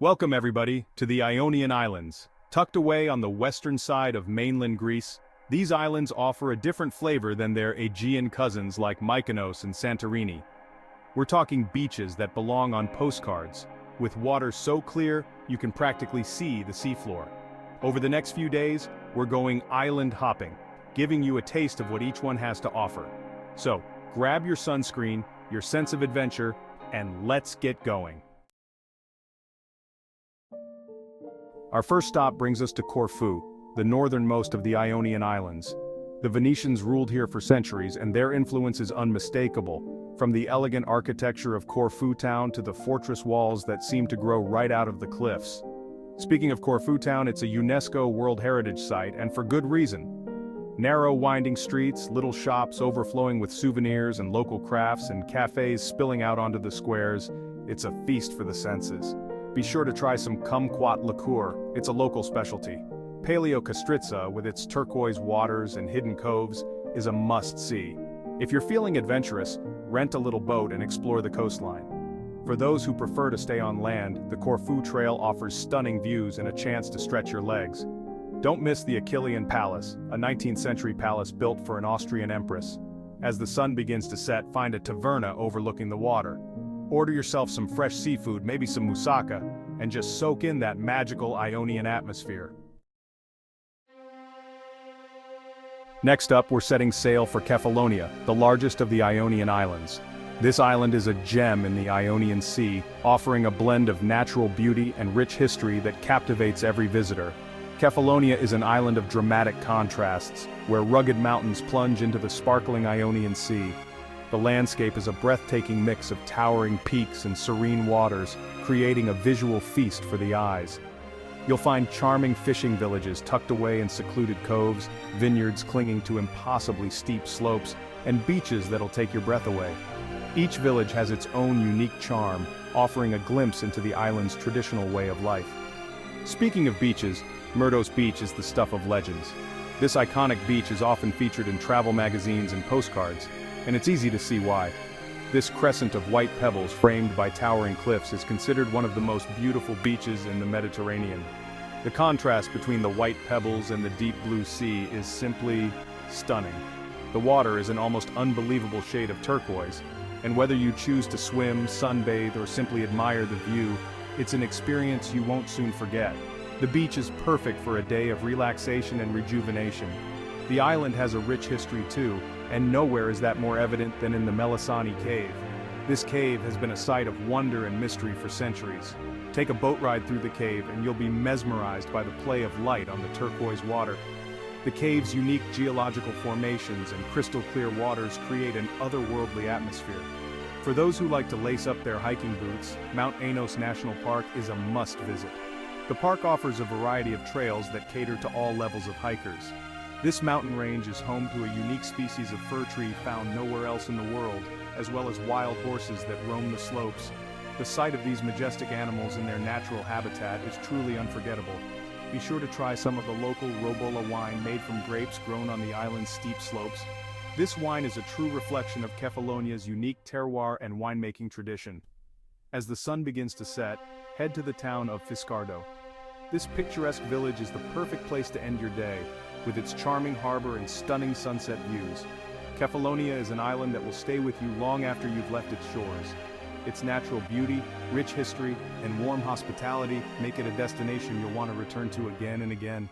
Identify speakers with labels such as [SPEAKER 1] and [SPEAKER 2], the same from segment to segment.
[SPEAKER 1] Welcome everybody to the Ionian Islands. Tucked away on the western side of mainland Greece, these islands offer a different flavor than their Aegean cousins like Mykonos and Santorini. We're talking beaches that belong on postcards, with water so clear you can practically see the seafloor. Over the next few days, we're going island hopping, giving you a taste of what each one has to offer. So, grab your sunscreen, your sense of adventure, and let's get going. Our first stop brings us to Corfu, the northernmost of the Ionian Islands. The Venetians ruled here for centuries, and their influence is unmistakable, from the elegant architecture of Corfu town to the fortress walls that seem to grow right out of the cliffs. Speaking of Corfu town, it's a UNESCO World Heritage Site, and for good reason. Narrow winding streets, little shops overflowing with souvenirs and local crafts, and cafes spilling out onto the squares, it's a feast for the senses. Be sure to try some kumquat liqueur, it's a local specialty. Paleo Kastritsa, with its turquoise waters and hidden coves, is a must-see. If you're feeling adventurous, rent a little boat and explore the coastline. For those who prefer to stay on land, the Corfu Trail offers stunning views and a chance to stretch your legs. Don't miss the Achillean Palace, a 19th century palace built for an Austrian empress. As the sun begins to set, find a taverna overlooking the water. Order yourself some fresh seafood, maybe some moussaka, and just soak in that magical Ionian atmosphere. Next up, we're setting sail for Kefalonia, the largest of the Ionian Islands. This island is a gem in the Ionian Sea, offering a blend of natural beauty and rich history that captivates every visitor. Kefalonia is an island of dramatic contrasts, where rugged mountains plunge into the sparkling Ionian Sea. The landscape is a breathtaking mix of towering peaks and serene waters, creating a visual feast for the eyes. You'll find charming fishing villages tucked away in secluded coves, vineyards clinging to impossibly steep slopes, and beaches that'll take your breath away. Each village has its own unique charm, offering a glimpse into the island's traditional way of life. Speaking of beaches, Myrtos Beach is the stuff of legends. This iconic beach is often featured in travel magazines and postcards, and it's easy to see why. This crescent of white pebbles framed by towering cliffs is considered one of the most beautiful beaches in the Mediterranean. The contrast between the white pebbles and the deep blue sea is simply stunning. The water is an almost unbelievable shade of turquoise, and whether you choose to swim, sunbathe, or simply admire the view, it's an experience you won't soon forget. The beach is perfect for a day of relaxation and rejuvenation. The island has a rich history too, and nowhere is that more evident than in the Melisani Cave. This cave has been a site of wonder and mystery for centuries. Take a boat ride through the cave and you'll be mesmerized by the play of light on the turquoise water. The cave's unique geological formations and crystal clear waters create an otherworldly atmosphere. For those who like to lace up their hiking boots, Mount Anos National Park is a must visit. The park offers a variety of trails that cater to all levels of hikers. This mountain range is home to a unique species of fir tree found nowhere else in the world, as well as wild horses that roam the slopes. The sight of these majestic animals in their natural habitat is truly unforgettable. Be sure to try some of the local Robola wine made from grapes grown on the island's steep slopes. This wine is a true reflection of Kefalonia's unique terroir and winemaking tradition. As the sun begins to set, head to the town of Fiscardo. This picturesque village is the perfect place to end your day, with its charming harbor and stunning sunset views. Kefalonia is an island that will stay with you long after you've left its shores. Its natural beauty, rich history, and warm hospitality make it a destination you'll want to return to again and again.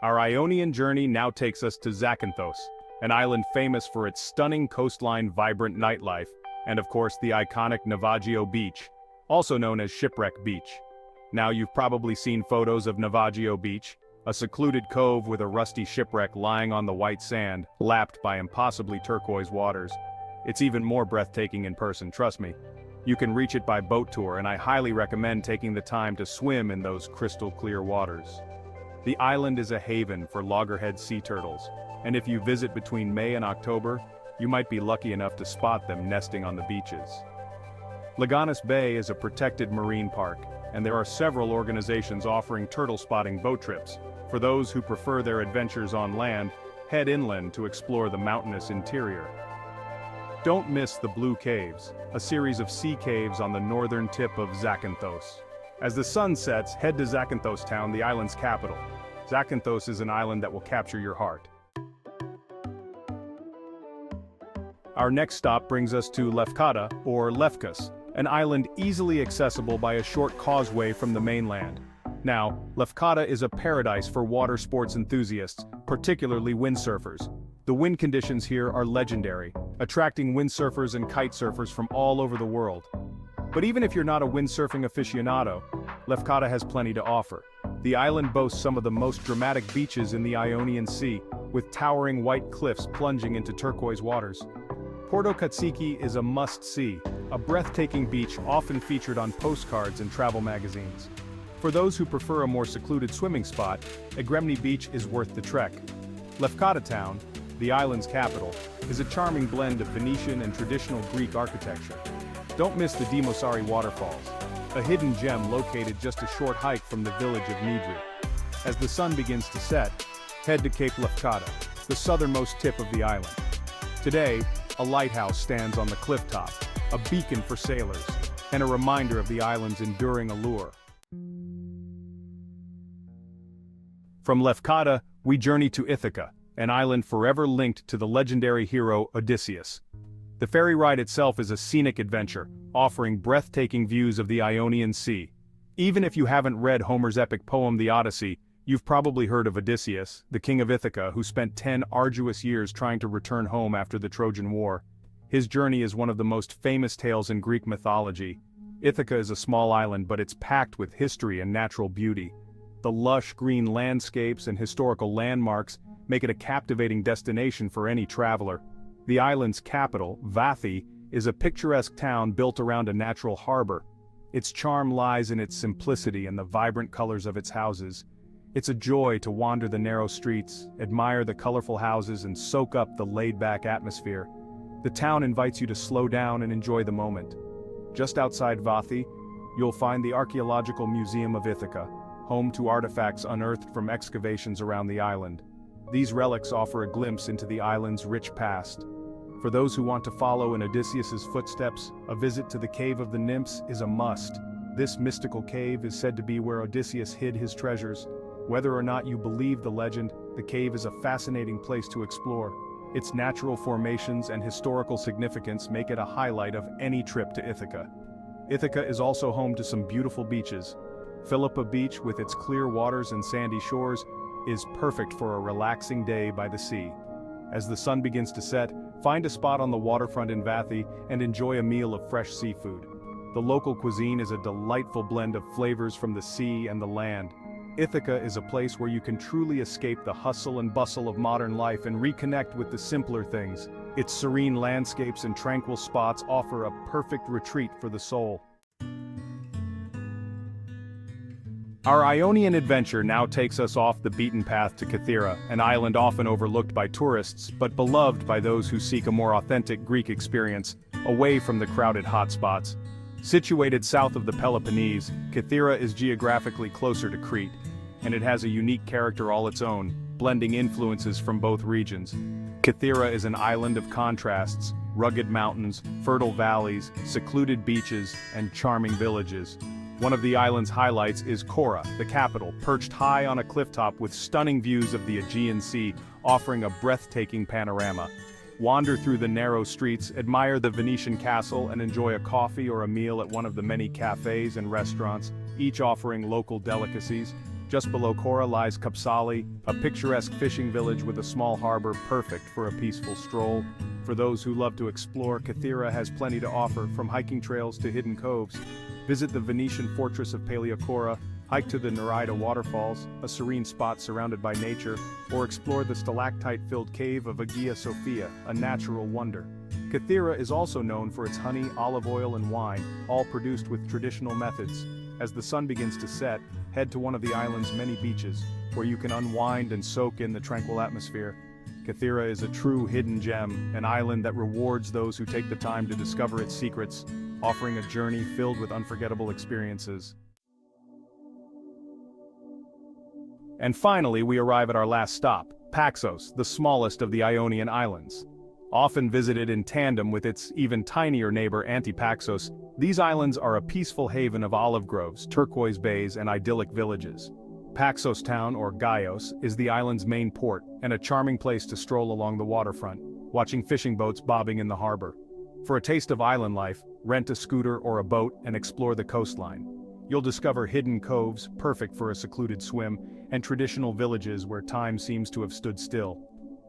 [SPEAKER 1] Our Ionian journey now takes us to Zakynthos, an island famous for its stunning coastline, vibrant nightlife, and of course the iconic Navaggio Beach, also known as Shipwreck Beach. Now you've probably seen photos of Navaggio Beach, a secluded cove with a rusty shipwreck lying on the white sand, lapped by impossibly turquoise waters. It's even more breathtaking in person, trust me. You can reach it by boat tour, and I highly recommend taking the time to swim in those crystal clear waters. The island is a haven for loggerhead sea turtles, and if you visit between May and October, you might be lucky enough to spot them nesting on the beaches. Leganis Bay is a protected marine park, and there are several organizations offering turtle spotting boat trips. For those who prefer their adventures on land, head inland to explore the mountainous interior. Don't miss the Blue Caves, a series of sea caves on the northern tip of Zakynthos. As the sun sets, head to Zakynthos town, the island's capital. Zakynthos is an island that will capture your heart. Our next stop brings us to Lefkada, or Lefkas, an island easily accessible by a short causeway from the mainland. Now, Lefkada is a paradise for water sports enthusiasts, particularly windsurfers. The wind conditions here are legendary, attracting windsurfers and kitesurfers from all over the world. But even if you're not a windsurfing aficionado, Lefkada has plenty to offer. The island boasts some of the most dramatic beaches in the Ionian Sea, with towering white cliffs plunging into turquoise waters. Porto Katsiki is a must-see, a breathtaking beach often featured on postcards and travel magazines. For those who prefer a more secluded swimming spot, Egremni Beach is worth the trek. Lefkada town, the island's capital, is a charming blend of Venetian and traditional Greek architecture. Don't miss the Dimosari waterfalls, a hidden gem located just a short hike from the village of Nidri. As the sun begins to set, head to Cape Lefkada, the southernmost tip of the island. Today, a lighthouse stands on the cliff top, a beacon for sailors, and a reminder of the island's enduring allure. From Lefkada, we journey to Ithaca, an island forever linked to the legendary hero Odysseus. The ferry ride itself is a scenic adventure, offering breathtaking views of the Ionian Sea. Even if you haven't read Homer's epic poem The Odyssey, you've probably heard of Odysseus, the king of Ithaca, who spent 10 arduous years trying to return home after the Trojan War. His journey is one of the most famous tales in Greek mythology. Ithaca is a small island, but it's packed with history and natural beauty. The lush green landscapes and historical landmarks make it a captivating destination for any traveler. The island's capital, Vathi, is a picturesque town built around a natural harbor. Its charm lies in its simplicity and the vibrant colors of its houses. It's a joy to wander the narrow streets, admire the colorful houses, and soak up the laid-back atmosphere. The town invites you to slow down and enjoy the moment. Just outside Vathi, you'll find the Archaeological Museum of Ithaca, home to artifacts unearthed from excavations around the island. These relics offer a glimpse into the island's rich past. For those who want to follow in Odysseus's footsteps, a visit to the Cave of the Nymphs is a must. This mystical cave is said to be where Odysseus hid his treasures. Whether or not you believe the legend, the cave is a fascinating place to explore. Its natural formations and historical significance make it a highlight of any trip to Ithaca. Ithaca is also home to some beautiful beaches. Philippa Beach, with its clear waters and sandy shores, is perfect for a relaxing day by the sea. As the sun begins to set, find a spot on the waterfront in Vathi and enjoy a meal of fresh seafood. The local cuisine is a delightful blend of flavors from the sea and the land. Ithaca is a place where you can truly escape the hustle and bustle of modern life and reconnect with the simpler things. Its serene landscapes and tranquil spots offer a perfect retreat for the soul. Our Ionian adventure now takes us off the beaten path to Kythera, an island often overlooked by tourists but beloved by those who seek a more authentic Greek experience, away from the crowded hotspots. Situated south of the Peloponnese, Kythera is geographically closer to Crete, and it has a unique character all its own, blending influences from both regions. Kythera is an island of contrasts, rugged mountains, fertile valleys, secluded beaches, and charming villages. One of the island's highlights is Kora, the capital, perched high on a clifftop with stunning views of the Aegean Sea, offering a breathtaking panorama. Wander through the narrow streets, admire the Venetian castle, and enjoy a coffee or a meal at one of the many cafes and restaurants, each offering local delicacies. Just below Kora lies Kapsali, a picturesque fishing village with a small harbor perfect for a peaceful stroll. For those who love to explore, Kythera has plenty to offer, from hiking trails to hidden coves. Visit the Venetian fortress of Paleokora, hike to the Nereida waterfalls, a serene spot surrounded by nature, or explore the stalactite-filled cave of Hagia Sophia, a natural wonder. Kythera is also known for its honey, olive oil, and wine, all produced with traditional methods. As the sun begins to set, head to one of the island's many beaches, where you can unwind and soak in the tranquil atmosphere. Kythera is a true hidden gem, an island that rewards those who take the time to discover its secrets, offering a journey filled with unforgettable experiences. And finally, we arrive at our last stop, Paxos, the smallest of the Ionian Islands. Often visited in tandem with its even tinier neighbor Antipaxos, these islands are a peaceful haven of olive groves, turquoise bays, and idyllic villages. Paxos Town, or Gaios, is the island's main port, and a charming place to stroll along the waterfront, watching fishing boats bobbing in the harbor. For a taste of island life, rent a scooter or a boat and explore the coastline. You'll discover hidden coves, perfect for a secluded swim, and traditional villages where time seems to have stood still.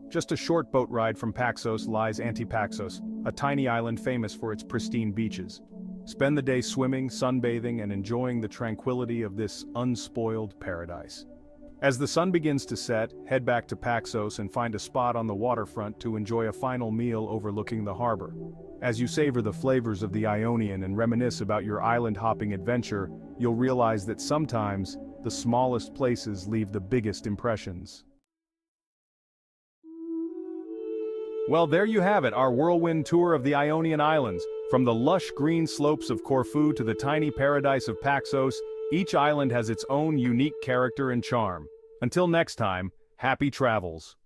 [SPEAKER 1] Just a short boat ride from Paxos lies Antipaxos, a tiny island famous for its pristine beaches. Spend the day swimming, sunbathing, and enjoying the tranquility of this unspoiled paradise. As the sun begins to set, head back to Paxos and find a spot on the waterfront to enjoy a final meal overlooking the harbor. As you savor the flavors of the Ionian and reminisce about your island-hopping adventure, you'll realize that sometimes, the smallest places leave the biggest impressions. Well, there you have it, our whirlwind tour of the Ionian Islands. From the lush green slopes of Corfu to the tiny paradise of Paxos, each island has its own unique character and charm. Until next time, happy travels.